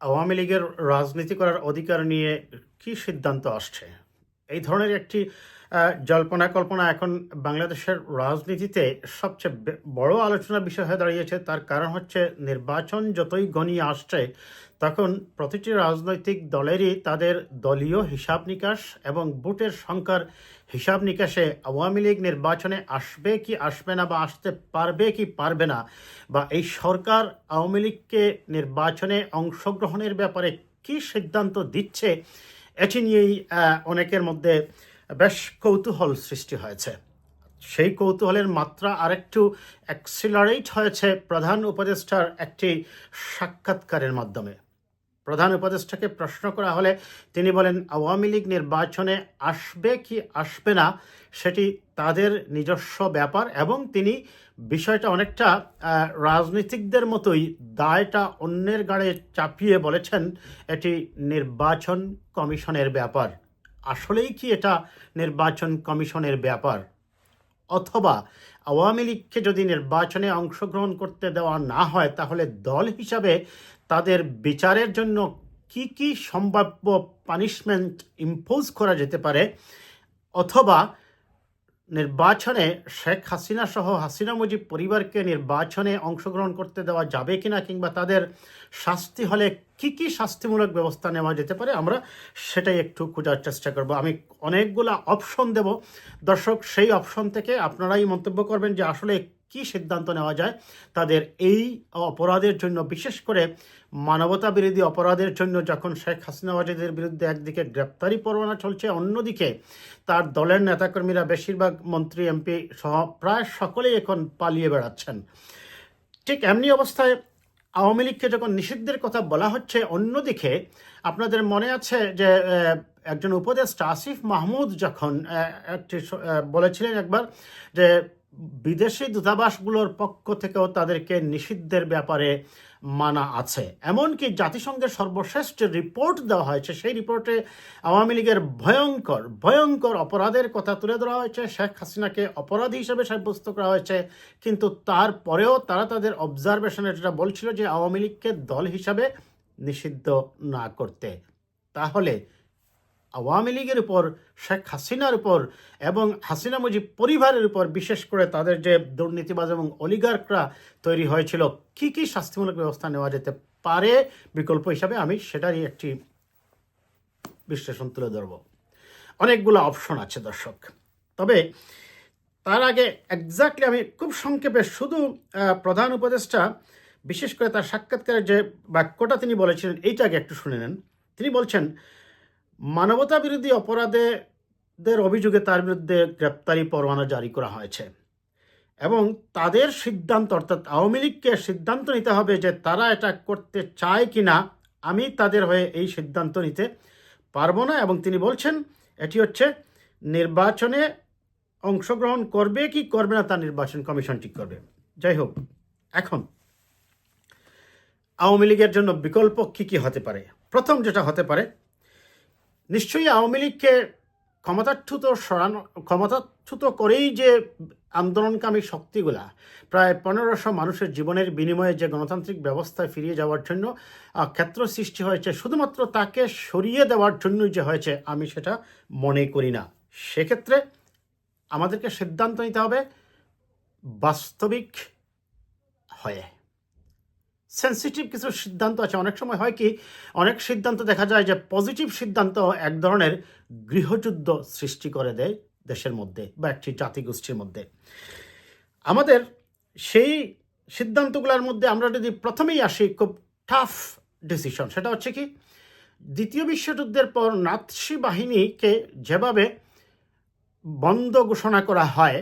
আওয়ামী লীগের রাজনীতি করার অধিকার নিয়ে কি সিদ্ধান্ত আসছে? এই ধরনের একটি জল্পনা কল্পনা এখন বাংলাদেশের রাজনীতিতে সবচেয়ে বড় আলোচনার বিষয় হয়ে দাঁড়িয়েছে। তার কারণ হচ্ছে নির্বাচন যতই ঘনিয়ে আসছে তখন প্রতিটি রাজনৈতিক দলেরই তাদের দলীয় হিসাব নিকাশ এবং ভোটের সংখ্যার হিসাব নিকাশে আওয়ামী লীগ নির্বাচনে আসবে কি আসবে না, বা আসতে পারবে কি পারবে না, বা এই সরকার আওয়ামী লীগকে নির্বাচনে অংশগ্রহণের ব্যাপারে কি সিদ্ধান্ত দিচ্ছে, এটি নিয়েই অনেকের মধ্যে বেশ কৌতূহল সৃষ্টি হয়েছে। সেই কৌতূহলের মাত্রা আরেকটু অ্যাক্সিলারেট হয়েছে প্রধান উপদেষ্টার একটি সাক্ষাৎকারের মাধ্যমে। প্রধান উপদেষ্টাকে প্রশ্ন করা হলে তিনি বলেন আওয়ামী লীগ নির্বাচনে আসবে কি আসবে না সেটি তাদের নিজস্ব ব্যাপার, এবং তিনি বিষয়টা অনেকটা রাজনীতিকদের মতোই দায়টা অন্যের ঘাড়ে চাপিয়ে বলেছেন এটি নির্বাচন কমিশনের ব্যাপার। আসলেই কি এটা নির্বাচন কমিশনের ব্যাপার? অথবা আওয়ামী লীগকে যদি নির্বাচনে অংশগ্রহণ করতে দেওয়া না হয় তাহলে দল হিসাবে তাদের বিচারের জন্য কি কি সম্ভাব্য পানিশমেন্ট ইম্পোজ করা যেতে পারে, অথবা নির্বাচনে শেখ হাসিনা সহ হাসিনা মুজিব পরিবারকে নির্বাচনে অংশগ্রহণ করতে দেওয়া যাবে কিনা, কিংবা তাদের শাস্তি হলে কি কি শাস্তিমূলক ব্যবস্থা নেওয়া যেতে পারে, আমরা সেটাই একটু খোঁজার চেষ্টা করব। আমি অনেকগুলো অপশন দেব দর্শক, সেই অপশন থেকে আপনারাই মন্তব্য করবেন যে আসলে কি সিদ্ধান্ত নেওয়া যায় তাদের এই অপরাধের জন্য, বিশেষ করে মানবতা বিরোধী অপরাধের জন্য। যখন শেখ হাসিনা ওয়াজেদের বিরুদ্ধে একদিকে গ্রেপ্তারি পরোয়ানা চলছে, অন্যদিকে তার দলের নেতাকর্মীরা বেশিরভাগ মন্ত্রী এমপি সহ প্রায় সকলেই এখন পালিয়ে বেড়াচ্ছেন। ঠিক এমনি অবস্থায় আওয়ামী লীগকে যখন নিষিদ্ধের কথা বলা হচ্ছে, অন্যদিকে আপনাদের মনে আছে যে একজন উপদেষ্টা আসিফ মাহমুদ যখন একটি বলেছিলেন একবার যে বিদেশি দূতাবাসগুলোর পক্ষ থেকেও তাদেরকে নিষিদ্ধের ব্যাপারে মানা আছে। এমনকি জাতিসংঘের সর্বশেষ যে রিপোর্ট দেওয়া হয়েছে সেই রিপোর্টে আওয়ামী লীগের ভয়ঙ্কর ভয়ঙ্কর অপরাধের কথা তুলে ধরা হয়েছে। শেখ হাসিনাকে অপরাধী হিসেবে সাব্যস্ত করা হয়েছে, কিন্তু তারপরেও তারা তাদের অবজারভেশনে যেটা বলছিল যে আওয়ামী লীগকে দল হিসাবে নিষিদ্ধ না করতে। তাহলে আওয়ামী লীগের উপর, শেখ হাসিনার উপর এবং হাসিনা মুজিব পরিবারের উপর, বিশেষ করে তাদের যে দুর্নীতিবাজ এবং অলিগার্করা তৈরি হয়েছিল, কি কি শাস্তিমূলক ব্যবস্থা নেওয়া যেতে পারে বিকল্প হিসাবে, আমি সেটারই একটি বিশ্লেষণ তুলে ধরব। অনেকগুলো অপশন আছে দর্শক, তবে তার আগে এক্স্যাক্টলি আমি খুব সংক্ষেপে শুধু প্রধান উপদেষ্টা বিশেষ করে তার সাক্ষাৎকারের যে বাক্যটা তিনি বলেছিলেন এইটাকে একটু শুনে নেন। তিনি বলছেন মানবতা বিরোধী অপরাধের অভিযোগে তার বিরুদ্ধে গ্রেপ্তারি পরোয়ানা জারি করা হয়েছে এবং তাদের সিদ্ধান্ত, অর্থাৎ আওয়ামী লীগকে সিদ্ধান্ত নিতে হবে যে তারা এটা করতে চায় কি না। আমি তাদের হয়ে এই সিদ্ধান্ত নিতে পারবো না, এবং তিনি বলছেন এটি হচ্ছে নির্বাচনে অংশগ্রহণ করবে কি করবে না তা নির্বাচন কমিশন ঠিক করবে। যাই হোক, এখন আওয়ামী লীগের জন্য বিকল্প কী কী হতে পারে? প্রথম যেটা হতে পারে, নিশ্চয়ই আওয়ামী লীগকে ক্ষমতাচ্যুত করেই যে আন্দোলনকামী শক্তিগুলা প্রায় 1500 মানুষের জীবনের বিনিময়ে যে গণতান্ত্রিক ব্যবস্থায় ফিরিয়ে যাওয়ার জন্য ক্ষেত্র সৃষ্টি হয়েছে, শুধুমাত্র তাকে সরিয়ে দেওয়ার জন্যই যে হয়েছে আমি সেটা মনে করি না। সেক্ষেত্রে আমাদেরকে সিদ্ধান্ত নিতে হবে বাস্তবিক হয়ে। সেন্সিটিভ কিছু সিদ্ধান্ত আছে। অনেক সময় হয় কি, অনেক সিদ্ধান্ত দেখা যায় যে পজিটিভ সিদ্ধান্ত এক ধরনের গৃহযুদ্ধ সৃষ্টি করে দেয় দেশের মধ্যে বা একটি জাতিগোষ্ঠীর মধ্যে। আমাদের সেই সিদ্ধান্তগুলোর মধ্যে আমরা যদি প্রথমেই আসি খুব টাফ ডিসিশন, সেটা হচ্ছে কি, দ্বিতীয় বিশ্বযুদ্ধের পর নাৎসি বাহিনীকে যেভাবে বন্ধ ঘোষণা করা হয়,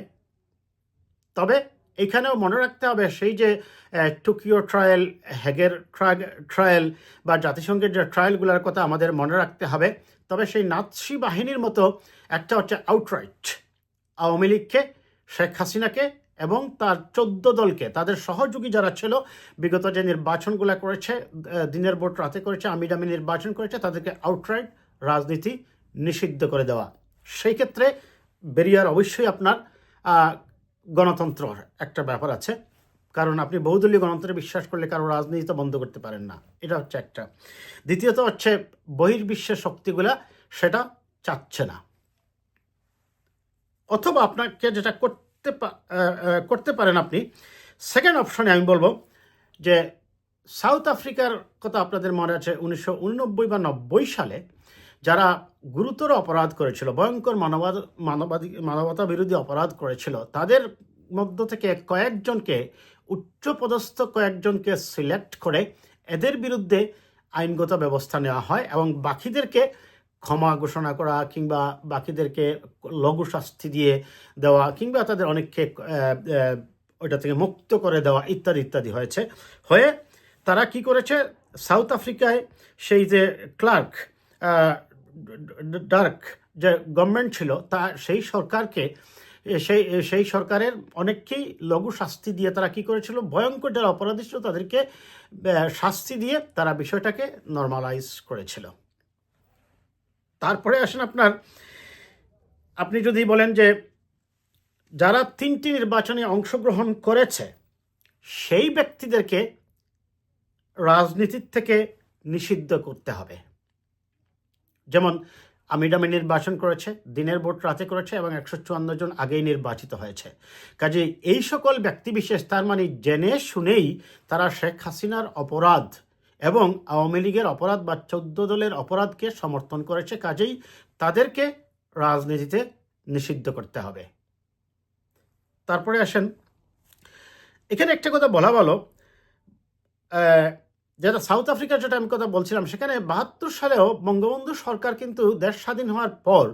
তবে এখানেও মনে রাখতে হবে সেই যে টোকিও ট্রায়াল, হেগের ট্রায়াল বা জাতিসংঘের যে ট্রায়ালগুলোর কথা আমাদের মনে রাখতে হবে। তবে সেই নাৎসি বাহিনীর মতো একটা হচ্ছে আউটরাইট আওয়ামী লীগকে, শেখ হাসিনাকে এবং তার 14 দলকে, তাদের সহযোগী যারা ছিল, বিগত যে নির্বাচনগুলো করেছে, দিনের ভোট রাতে করেছে, আমির আমির নির্বাচন করেছে, তাদেরকে আউটরাইট রাজনীতি নিষিদ্ধ করে দেওয়া। সেই ক্ষেত্রে বেরিয়ার অবশ্যই আপনার গণতন্ত্রর একটা ব্যাপার আছে, কারণ আপনি বহুদলীয় গণতন্ত্রে বিশ্বাস করলে কারো রাজনীতি তো বন্ধ করতে পারেন না, এটা হচ্ছে একটা। দ্বিতীয়ত হচ্ছে বহির্বিশ্বের শক্তিগুলা সেটা চাচ্ছে না। অথবা আপনাকে যেটা করতে পারেন আপনি, সেকেন্ড অপশনে আমি বলবো যে সাউথ আফ্রিকার কথা আপনাদের মনে আছে 1989 বা 90 সালে যারা গুরুতর অপরাধ করেছিল, ভয়ঙ্কর মানবতা বিরোধী অপরাধ করেছিল, তাদের মধ্য থেকে কয়েকজনকে, উচ্চপদস্থ কয়েকজনকে সিলেক্ট করে এদের বিরুদ্ধে আইনগত ব্যবস্থা নেওয়া হয় এবং বাকিদেরকে ক্ষমা ঘোষণা করা কিংবা বাকিদেরকে লঘু শাস্তি দিয়ে দেওয়া কিংবা তাদের অনেককে ওইটা থেকে মুক্ত করে দেওয়া ইত্যাদি ইত্যাদি হয়েছে। হয়ে তারা কি করেছে, সাউথ আফ্রিকায় সেই যে ক্লার্ক ডার্ক যে গভর্নমেন্ট ছিল, তা সেই সরকারকে সেই সরকারের অনেককেই লঘু শাস্তি দিয়ে তারা কি করেছিল, ভয়ঙ্কর যারা অপরাধী ছিল তাদেরকে শাস্তি দিয়ে তারা বিষয়টাকে নর্মালাইজ করেছিল। তারপরে আসেন আপনি যদি বলেন যে যারা 3টি নির্বাচনে অংশগ্রহণ করেছে সেই ব্যক্তিদেরকে রাজনীতির থেকে নিষিদ্ধ করতে হবে। যেমন আমিডামি নির্বাচন করেছে, দিনের ভোট রাতে করেছে এবং 154 জন আগেই নির্বাচিত হয়েছে। কাজেই এই সকল ব্যক্তিবিশেষ, তার মানে জেনে শুনেই তারা শেখ হাসিনার অপরাধ এবং আওয়ামী লীগের অপরাধ বা 14 দলের অপরাধকে সমর্থন করেছে। কাজেই তাদেরকে রাজনীতিতে নিষিদ্ধ করতে হবে। তারপরে আসেন, এখানে একটা কথা বলা ভালো, যেটা সাউথ আফ্রিকার যেটা আমি কথা বলছিলাম, সেখানে 72 সালেও বঙ্গবন্ধু সরকার কিন্তু দেশ স্বাধীন হওয়ার পর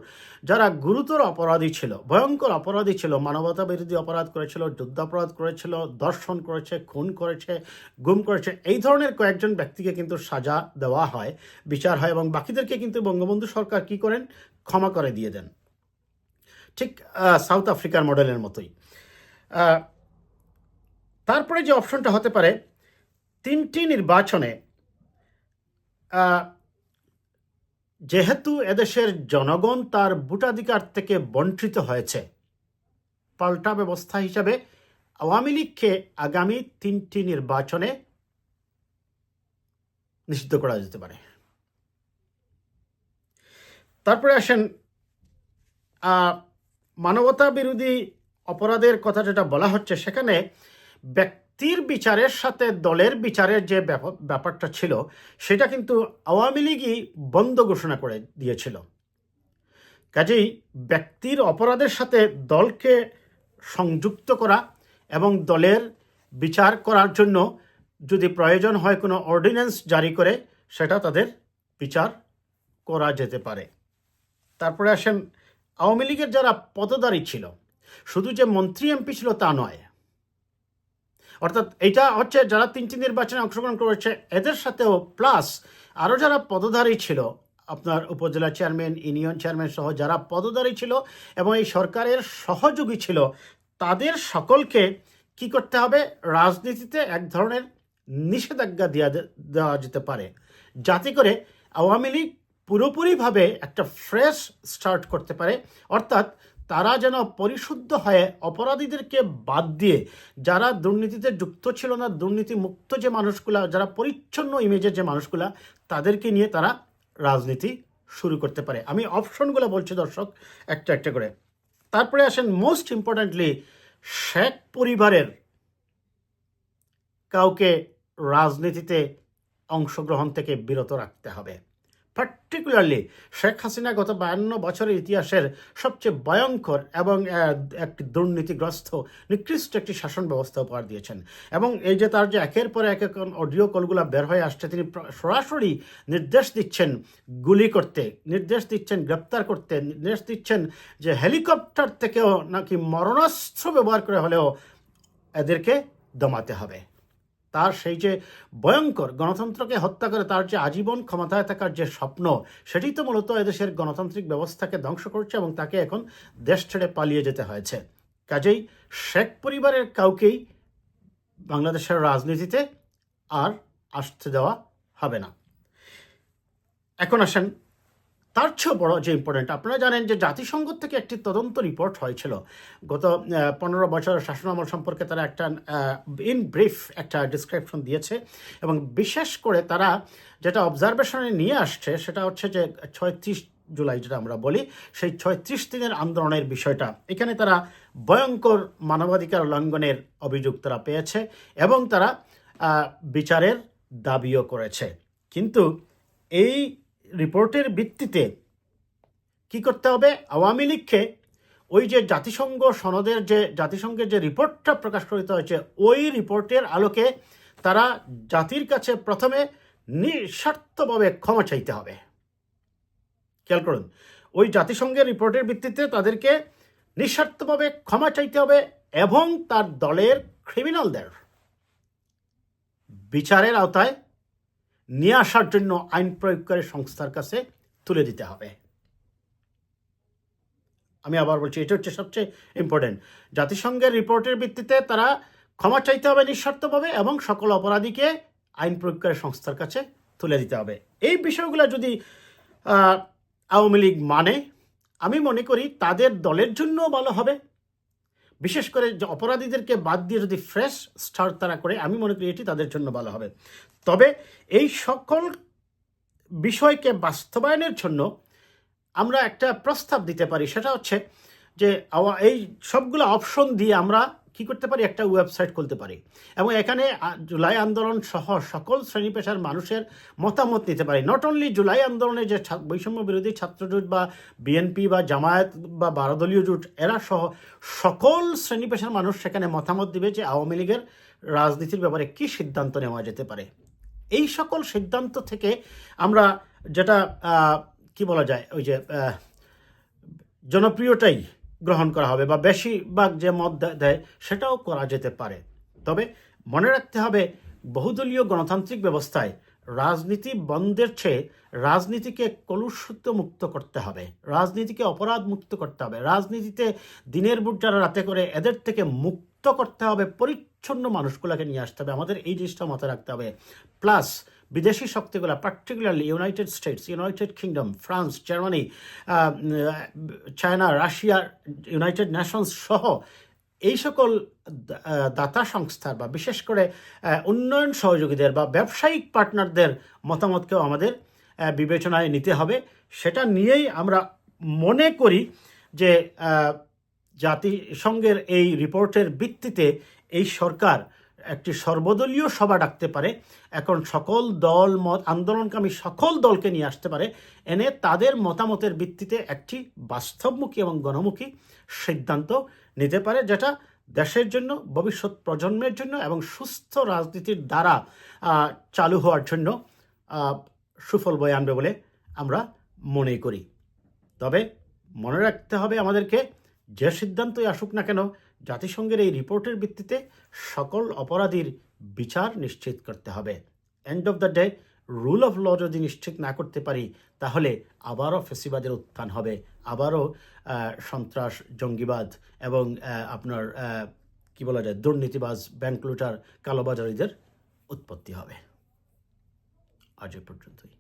যারা গুরুতর অপরাধী ছিল, ভয়ঙ্কর অপরাধী ছিল, মানবতা বিরোধী অপরাধ করেছিল, যুদ্ধাপরাধ করেছিল, দর্শন করেছে, খুন করেছে, গুম করেছে, এই ধরনের কয়েকজন ব্যক্তিকে কিন্তু সাজা দেওয়া হয়, বিচার হয় এবং বাকিদেরকে কিন্তু বঙ্গবন্ধু সরকার কি করেন, ক্ষমা করে দিয়ে দেন, ঠিক সাউথ আফ্রিকার মডেলের মতোই। তারপরে যে অপশনটা হতে পারে, 3টি নির্বাচনে যেহেতু এদেশের জনগণ তার ভোটাধিকার থেকে বঞ্চিত হয়েছে, পাল্টা ব্যবস্থা হিসাবে আওয়ামী লীগকে আগামী 3টি নির্বাচনে নিষিদ্ধ করা যেতে পারে। তারপরে আসেন মানবতা বিরোধী অপরাধের কথা যেটা বলা হচ্ছে, সেখানে ব্যক্তির বিচারের সাথে দলের বিচারের যে ব্যাপারটা ছিল সেটা কিন্তু আওয়ামী লীগই বন্ধ ঘোষণা করে দিয়েছিল। কাজেই ব্যক্তির অপরাধের সাথে দলকে সংযুক্ত করা এবং দলের বিচার করার জন্য যদি প্রয়োজন হয় কোনো অর্ডিন্যান্স জারি করে সেটা তাদের বিচার করা যেতে পারে। তারপরে আসেন আওয়ামী লীগের যারা পদধারী ছিল, শুধু যে মন্ত্রী এমপি ছিল তা নয়, অর্থাৎ এটা হচ্ছে যারা 3টি নির্বাচনে অংশগ্রহণ করেছে এদের সাথেও প্লাস আরও যারা পদধারী ছিল, আপনার উপজেলা চেয়ারম্যান, ইউনিয়ন চেয়ারম্যান সহ যারা পদধারী ছিল এবং এই সরকারের সহযোগী ছিল, তাদের সকলকে কি করতে হবে, রাজনীতিতে এক ধরনের নিষেধাজ্ঞা দেওয়া যেতে পারে, যাতে করে আওয়ামী লীগ পুরোপুরিভাবে একটা ফ্রেশ স্টার্ট করতে পারে। অর্থাৎ তারা যেন পরিশুদ্ধ হয়ে অপরাধীদেরকে বাদ দিয়ে যারা দুর্নীতিতে যুক্ত ছিল না, দুর্নীতি মুক্ত যে মানুষগুলা, যারা পরিচ্ছন্ন ইমেজের যে মানুষগুলা, তাদেরকে নিয়ে তারা রাজনীতি শুরু করতে পারে। আমি অপশনগুলো বলছি দর্শক একটা একটা করে। তারপরে আসেন মোস্ট ইম্পর্ট্যান্টলি, শেখ পরিবারের কাউকে রাজনীতিতে অংশগ্রহণ থেকে বিরত রাখতে হবে। পার্টিকুলারলি শেখ হাসিনা গত 52 বছরের ইতিহাসের সবচেয়ে ভয়ঙ্কর এবং একটি দুর্নীতিগ্রস্ত নিকৃষ্ট একটি শাসন ব্যবস্থা উপহার দিয়েছেন এবং এই যে তার যে একের পর এক অডিও কলগুলো বের হয়ে আসছে, তিনি সরাসরি নির্দেশ দিচ্ছেন গুলি করতে, নির্দেশ দিচ্ছেন গ্রেপ্তার করতে, নির্দেশ দিচ্ছেন যে হেলিকপ্টার থেকেও নাকি মরণাস্ত্র ব্যবহার করে হলেও এদেরকে দমাতে হবে। তার সেই যে ভয়ঙ্কর গণতন্ত্রকে হত্যা করে তার যে আজীবন ক্ষমতায় থাকার যে স্বপ্ন, সেটি তো মূলত এদেশের গণতান্ত্রিক ব্যবস্থাকে ধ্বংস করছে এবং তাকে এখন দেশ ছেড়ে পালিয়ে যেতে হয়েছে। কাজেই শেখ পরিবারের কাউকেই বাংলাদেশের রাজনীতিতে আর আসতে দেওয়া হবে না। এখন আসেন তার চেয়েও বড় যে ইম্পর্টেন্ট, আপনারা জানেন যে জাতিসংঘ থেকে একটি তদন্ত রিপোর্ট হয়েছিল গত 15 বছর শাসনামল সম্পর্কে। তারা একটা ইন ব্রিফ একটা ডিসক্রিপশন দিয়েছে, এবং বিশেষ করে তারা যেটা অবজারভেশনে নিয়ে আসছে সেটা হচ্ছে যে 36 জুলাই যেটা আমরা বলি, সেই 36 দিনের আন্দোলনের বিষয়টা। এখানে তারা ভয়ঙ্কর মানবাধিকার লঙ্ঘনের অভিযোগ তারা পেয়েছে, এবং তারা বিচারের দাবিও করেছে। কিন্তু এই রিপোর্টের ভিত্তিতে কি করতে হবে, আওয়ামী লীগকে ওই যে জাতিসংঘ সনদের যে জাতিসংঘের যে রিপোর্টটা প্রকাশ করিত হয়েছে, ওই রিপোর্টের আলোকে তারা জাতির কাছে প্রথমে নিঃস্বার্থভাবে ক্ষমা চাইতে হবে। খেয়াল করুন, ওই জাতিসংঘের রিপোর্টের ভিত্তিতে তাদেরকে নিঃস্বার্থভাবে ক্ষমা চাইতে হবে, এবং তার দলের ক্রিমিনালদের বিচারের আওতায় নিয়ে আসার জন্য আইন প্রয়োগকারী সংস্থার কাছে তুলে দিতে হবে। আমি আবার বলছি, এটা হচ্ছে সবচেয়ে ইম্পর্টেন্ট। জাতিসংঘের রিপোর্টের ভিত্তিতে তারা ক্ষমা চাইতে হবে নিঃস্বার্থভাবে, এবং সকল অপরাধীকে আইন প্রয়োগকারী সংস্থার কাছে তুলে দিতে হবে। এই বিষয়গুলো যদি আওয়ামী লীগ মানে, আমি মনে করি তাদের দলের জন্যও ভালো হবে। বিশেষ করে যে অপরাধীদেরকে বাদ দিয়ে যদি ফ্রেশ স্টার্ট তারা করে, আমি মনে করি এটি তাদের জন্য ভালো হবে। তবে এই সকল বিষয়কে বাস্তবায়নের জন্য আমরা একটা প্রস্তাব দিতে পারি, সেটা হচ্ছে যে এই সবগুলো অপশন দিয়ে আমরা কি করতে পারি, একটা ওয়েবসাইট খুলতে পারি, এবং এখানে জুলাই আন্দোলন সহ সকল শ্রেণী পেশার মানুষের মতামত নিতে পারি। নট অনলি জুলাই আন্দোলনে যে বৈষম্য বিরোধী ছাত্রজোট বা বিএনপি বা জামায়াত বা 12 দলীয় জোট, এরা সহ সকল শ্রেণী পেশার মানুষ সেখানে মতামত দিবে যে আওয়ামী লীগের রাজনীতির ব্যাপারে কী সিদ্ধান্ত নেওয়া যেতে পারে। এই সকল সিদ্ধান্ত থেকে আমরা যেটা কি বলা যায়, ওই যে জনপ্রিয়টাই গ্রহণ করা হবে, বা বেশিরভাগ যে মত দেয় সেটাও করা যেতে পারে। তবে মনে রাখতে হবে, বহুদলীয় গণতান্ত্রিক ব্যবস্থায় রাজনীতি বন্ধের চেয়ে রাজনীতিকে কলুষিত মুক্ত করতে হবে, রাজনীতিকে অপরাধ মুক্ত করতে হবে, রাজনীতিতে দিনের বুট যারা রাতে করে এদের থেকে মুক্ত করতে হবে, পরিচ্ছন্ন মানুষগুলোকে নিয়ে আসতে হবে। আমাদের এই জিনিসটা মাথায় রাখতে হবে। প্লাস বিদেশি শক্তিগুলো, particularly United States, United Kingdom, France, Germany, China, Russia, United Nations সহ এই সকল দাতা সংস্থার বা বিশেষ করে উন্নয়ন সহযোগীদের বা ব্যবসায়িক পার্টনারদের মতামতকেও আমাদের বিবেচনায় নিতে হবে। সেটা নিয়েই আমরা মনে করি যে জাতিসংঘের এই রিপোর্টের ভিত্তিতে এই সরকার একটি সর্বদলীয় সভা ডাকতে পারে, এখন সকল দল মত আন্দোলনকামী সকল দলকে নিয়ে আসতে পারে, এনে তাদের মতামতের ভিত্তিতে একটি বাস্তবমুখী এবং গণমুখী সিদ্ধান্ত নিতে পারে, যেটা দেশের জন্য, ভবিষ্যৎ প্রজন্মের জন্য এবং সুস্থ রাজনীতির দ্বারা চালু হওয়ার জন্য সুফল বয়ে আনবে বলে আমরা মনে করি। তবে মনে রাখতে হবে আমাদেরকে, যে সিদ্ধান্তই আসুক না কেন, জাতিসংঘের এই রিপোর্টের ভিত্তিতে সকল অপরাধীর বিচার নিশ্চিত করতে হবে। End of the day, rule of law যদি নিশ্চিত না করতে পারি, তাহলে আবারও ফেসিবাদের উত্থান হবে, আবারও সন্ত্রাস, জঙ্গিবাদ এবং আপনার কি বলা যায়, দুর্নীতিবাজ, ব্যাংক লুটার, কালোবাজারিদের উৎপত্তি হবে। আজ এ পর্যন্তই।